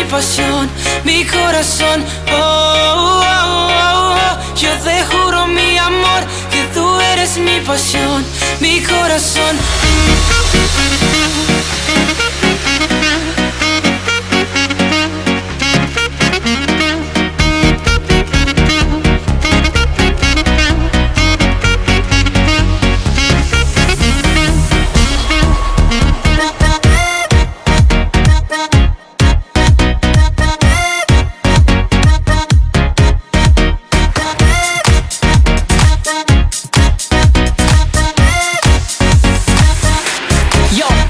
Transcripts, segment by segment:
pasión, mi corazón. Oh, oh, oh, oh. Yo te juro, mi amor, que tú eres mi pasión, mi corazón.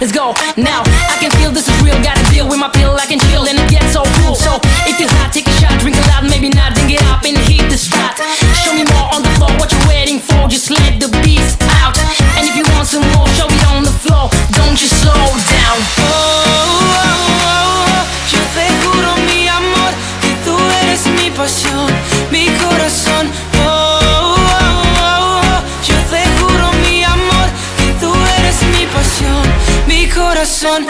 Let's go, now I can feel this is real. Gotta deal with my pill, I can chill and it gets so cool. So if you're hot, take a shot, drink a lot, maybe not, then get up and hit the spot. Show me more on the floor, what you waiting for? Just let the beats out. And if you want some more, show it on the floor. Don't you slow down. Oh, oh, oh, oh. Yo te juro, mi amor, que tú eres mi pasión, mi corazón. Oh, oh, oh, oh. Yo te juro, mi amor, que tú eres mi pasión, mi corazón.